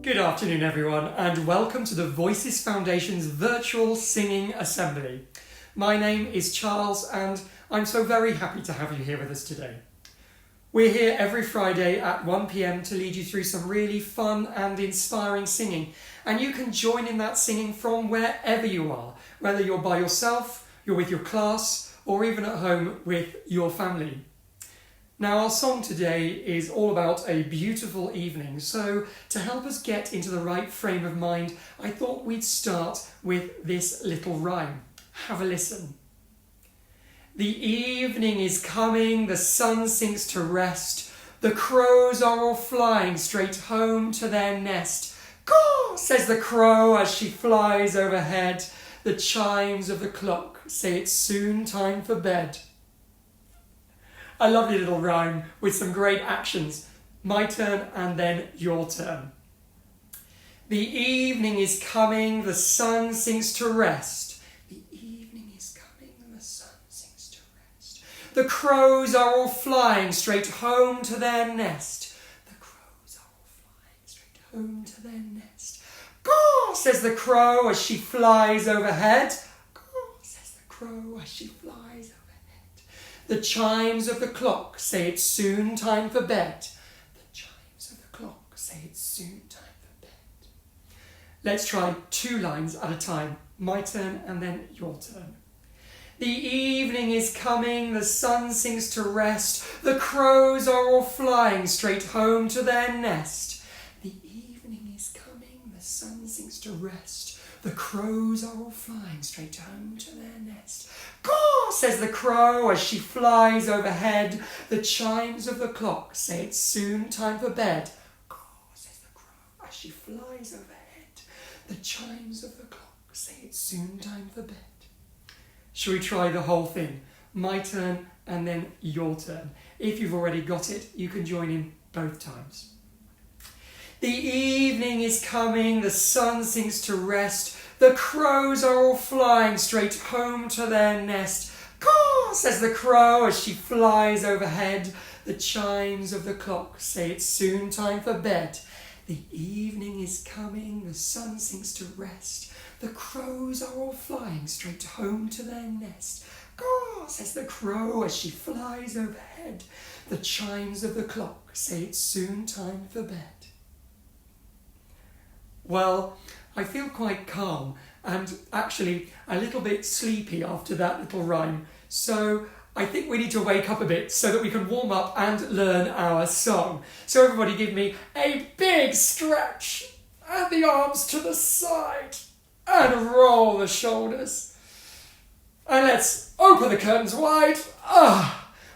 Good afternoon everyone and welcome to the Voices Foundation's virtual singing assembly. My name is Charles and I'm so very happy to have you here with us today. We're here every Friday at 1 p.m. to lead you through some really fun and inspiring singing, and you can join in that singing from wherever you are, whether you're by yourself, you're with your class, or even at home with your family. Now our song today is all about a beautiful evening, so to help us get into the right frame of mind, I thought we'd start with this little rhyme. Have a listen. The evening is coming, the sun sinks to rest, the crows are all flying straight home to their nest. Caw, says the crow as she flies overhead, the chimes of the clock say it's soon time for bed. A lovely little rhyme with some great actions. My turn and then your turn. The evening is coming, the sun sinks to rest. The evening is coming and the sun sinks to rest. The crows are all flying straight home to their nest. The crows are all flying straight home to their nest. Caw, says the crow as she flies overhead. Caw, says the crow as she flies overhead. The chimes of the clock say it's soon time for bed. The chimes of the clock say it's soon time for bed. Let's try 2 lines at a time. My turn and then your turn. The evening is coming, the sun sinks to rest. The crows are all flying straight home to their nest. The evening is coming, the sun sinks to rest. The crows are all flying straight home to their nest. Caw, says the crow as she flies overhead. The chimes of the clock say it's soon time for bed. Caw, says the crow as she flies overhead. The chimes of the clock say it's soon time for bed. Shall we try the whole thing? My turn and then your turn. If you've already got it, you can join in both times. The evening is coming, the sun sinks to rest. The crows are all flying straight home to their nest. Caw, says the crow as she flies overhead. The chimes of the clock say it's soon time for bed. The evening is coming, the sun sinks to rest. The crows are all flying straight home to their nest. Caw, says the crow as she flies overhead. The chimes of the clock say it's soon time for bed. Well, I feel quite calm and actually a little bit sleepy after that little rhyme. So I think we need to wake up a bit so that we can warm up and learn our song. So everybody give me a big stretch and the arms to the side and roll the shoulders. And let's open the curtains wide.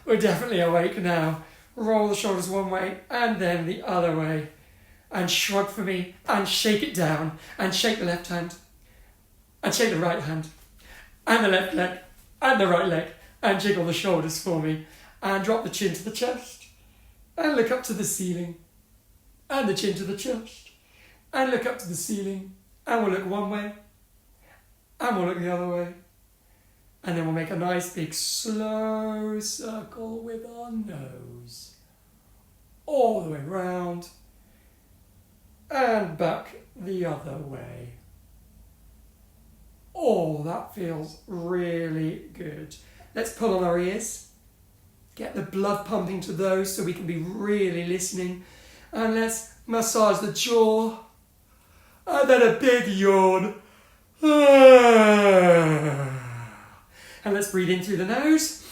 We're definitely awake now. Roll the shoulders one way and then the other way. And shrug for me, and shake it down, and shake the left hand, and shake the right hand, and the left leg, and the right leg, and jiggle the shoulders for me, and drop the chin to the chest, and look up to the ceiling, and the chin to the chest, and look up to the ceiling, and we'll look one way, and we'll look the other way, and then we'll make a nice big slow circle with our nose, all the way round, and back the other way. Oh, that feels really good. Let's pull on our ears. Get the blood pumping to those so we can be really listening. And let's massage the jaw. And then a big yawn. And let's breathe in through the nose.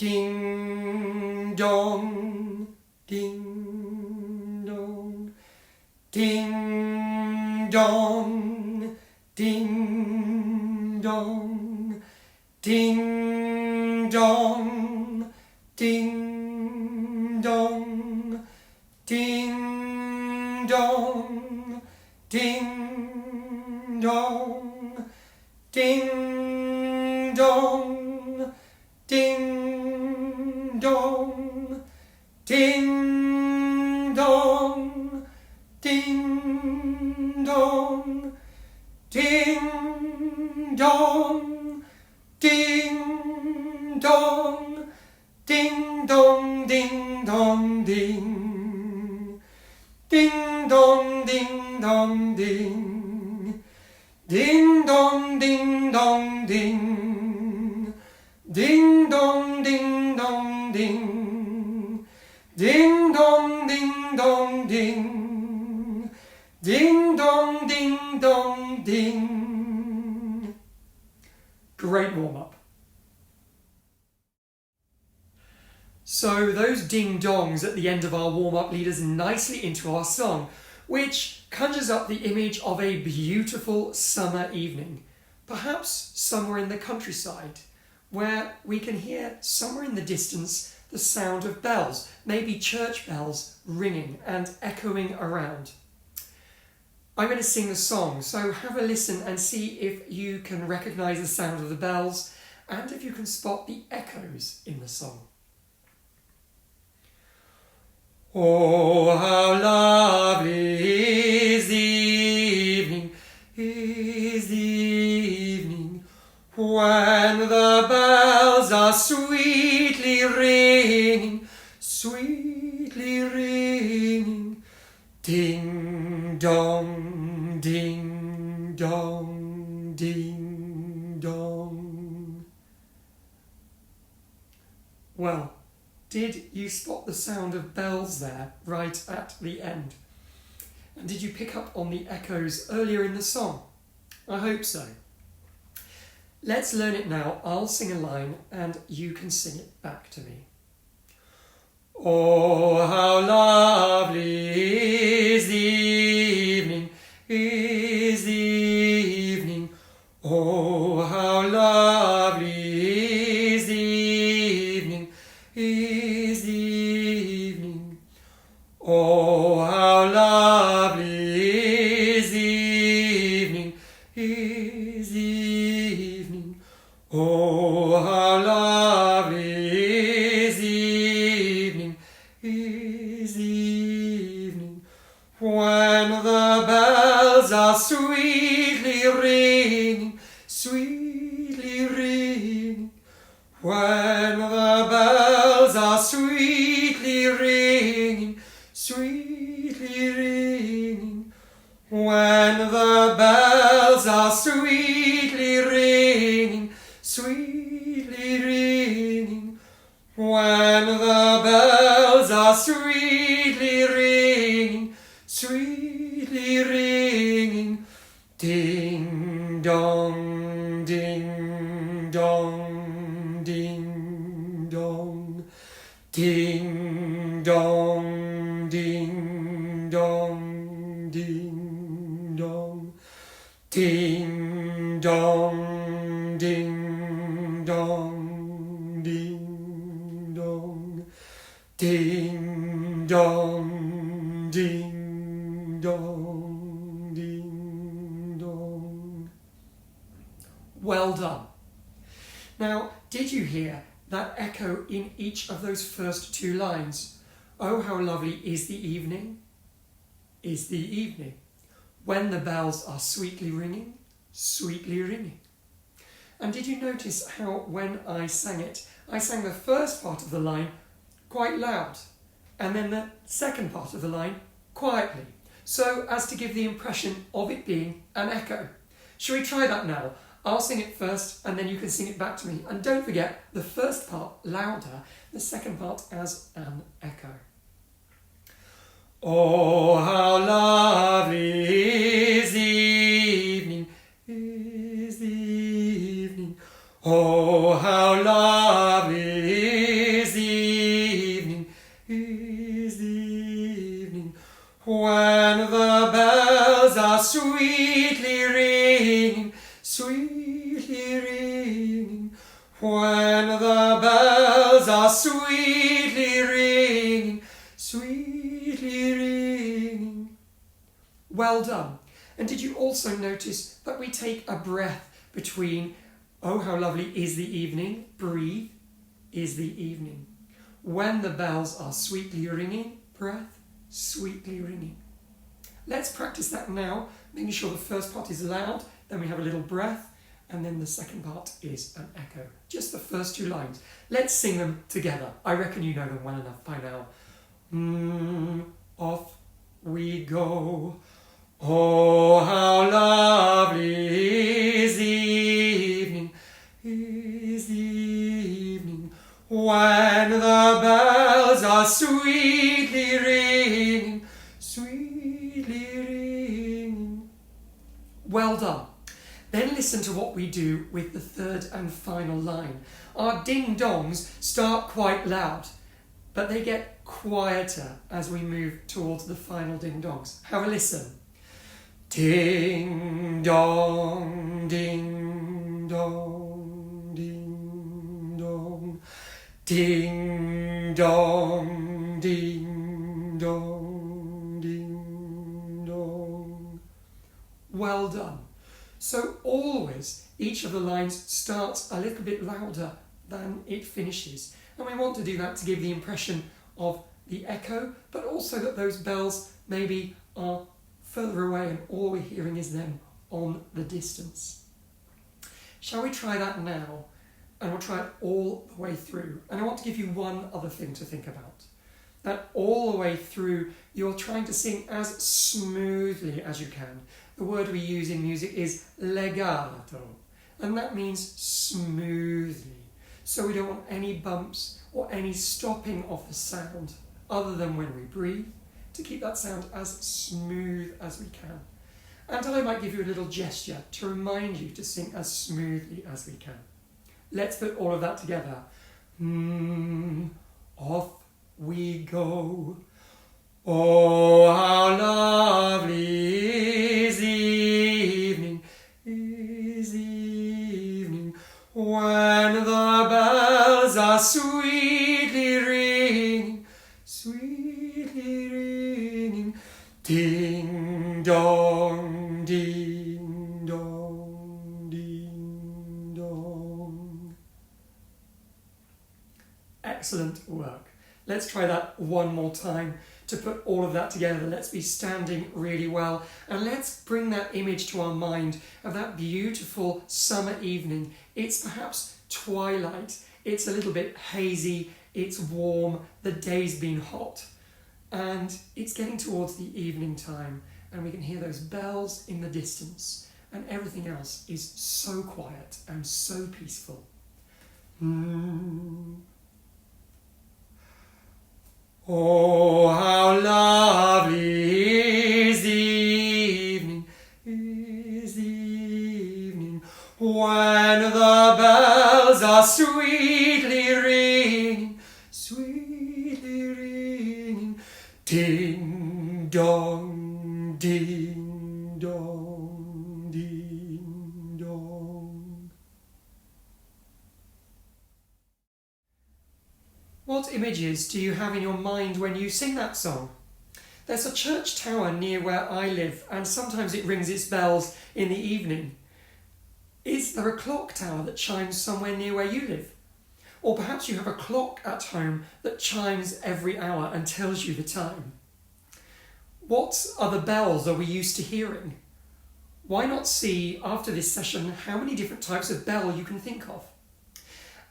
Ding dong, ding dong, ding dong, ding dong, ding dong, ding dong, ding dong, ding dong, ding dong, ding dong, ding dong, ding dong, ding dong, ding dong, ding dong, ding dong, ding, ding dong, ding dong, ding, ding dong, ding dong, ding, ding dong, ding dong, ding, ding dong, ding dong, ding, ding dong, ding dong, ding. Great warm-up. So those ding-dongs at the end of our warm-up lead us nicely into our song, which conjures up the image of a beautiful summer evening, perhaps somewhere in the countryside, where we can hear somewhere in the distance the sound of bells, maybe church bells ringing and echoing around. I'm going to sing the song, so have a listen and see if you can recognise the sound of the bells and if you can spot the echoes in the song. Oh, how lovely is the evening, when the bells are sweetly ringing, ding dong, ding dong, ding dong. Well, did you spot the sound of bells there, right at the end? And did you pick up on the echoes earlier in the song? I hope so. Let's learn it now. I'll sing a line and you can sing it back to me. Oh, how lovely is the evening, Oh, how lovely is the evening, Oh, how lovely. When the bells are sweetly ringing, sweetly ringing. When the bells are sweetly ringing, sweetly ringing. When the bells are sweetly ringing, sweetly ringing. When the bells are sweetly ringing, sweetly ringing. Ding dong, ding dong, ding dong. Ding dong, ding dong, ding dong. Ding dong, ding dong, ding dong. Ding dong, ding dong, ding dong. Well done. Now, did you hear that echo in each of those first two lines? Oh, how lovely is the evening, is the evening, when the bells are sweetly ringing, sweetly ringing. And did you notice how when I sang it, I sang the first part of the line quite loud, and then the second part of the line quietly, so as to give the impression of it being an echo. Shall we try that now? I'll sing it first, and then you can sing it back to me. And don't forget, the first part louder, the second part as an echo. Oh, how lovely is the evening, is the evening. Oh, how lovely is the evening, is the evening. When the bells are sweetly ringing, sweetly ringing. When the bells are sweetly ringing, sweetly ringing. Well done. And did you also notice that we take a breath between oh, how lovely is the evening, breathe, is the evening. When the bells are sweetly ringing, breath, sweetly ringing. Let's practice that now, making sure the first part is loud, then we have a little breath, and then the second part is an echo. Just the first two lines. Let's sing them together. I reckon you know them well enough by now. Off we go. Oh, how lovely is the evening, is the evening, when the bells are sweetly ringing, sweetly ringing. Well done. Then listen to what we do with the third and final line. Our ding-dongs start quite loud, but they get quieter as we move towards the final ding-dongs. Have a listen. Ding dong, ding dong, ding dong. Ding dong, ding dong, ding dong. Well done. So always each of the lines starts a little bit louder than it finishes. And we want to do that to give the impression of the echo, but also that those bells maybe are further away and all we're hearing is them on the distance. Shall we try that now? And we'll try it all the way through. And I want to give you one other thing to think about. That all the way through, you're trying to sing as smoothly as you can. The word we use in music is legato, and that means smoothly. So we don't want any bumps or any stopping of the sound, other than when we breathe, to keep that sound as smooth as we can. And I might give you a little gesture to remind you to sing as smoothly as we can. Let's put all of that together. Off we go. Oh, how lovely is the evening, is the evening, when the bells are sweetly ringing, sweetly ringing. Ding dong, ding dong, ding dong. Excellent work. Let's try that one more time to put all of that together. Let's be standing really well, and let's bring that image to our mind of that beautiful summer evening. It's perhaps twilight, it's a little bit hazy, it's warm, the day's been hot, and it's getting towards the evening time, and we can hear those bells in the distance, and everything else is so quiet and so peaceful. Oh, how lovely is the evening, when the bells are sweetly ringing, ding dong, ding dong, ding dong. What images do you have in your mind when you sing that song? There's a church tower near where I live, and sometimes it rings its bells in the evening. Is there a clock tower that chimes somewhere near where you live? Or perhaps you have a clock at home that chimes every hour and tells you the time. What other bells are we used to hearing? Why not see, after this session, how many different types of bell you can think of?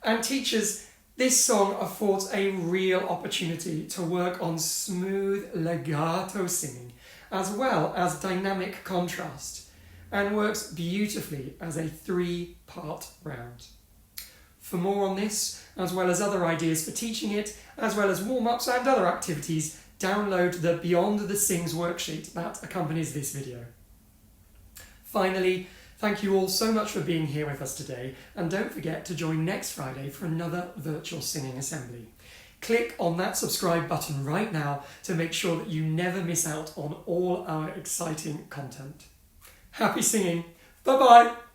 And teachers, this song affords a real opportunity to work on smooth legato singing, as well as dynamic contrast, and works beautifully as a 3-part round. For more on this, as well as other ideas for teaching it, as well as warm-ups and other activities, download the Beyond the Sings worksheet that accompanies this video. Finally, thank you all so much for being here with us today, and don't forget to join next Friday for another virtual singing assembly. Click on that subscribe button right now to make sure that you never miss out on all our exciting content. Happy singing. Bye-bye.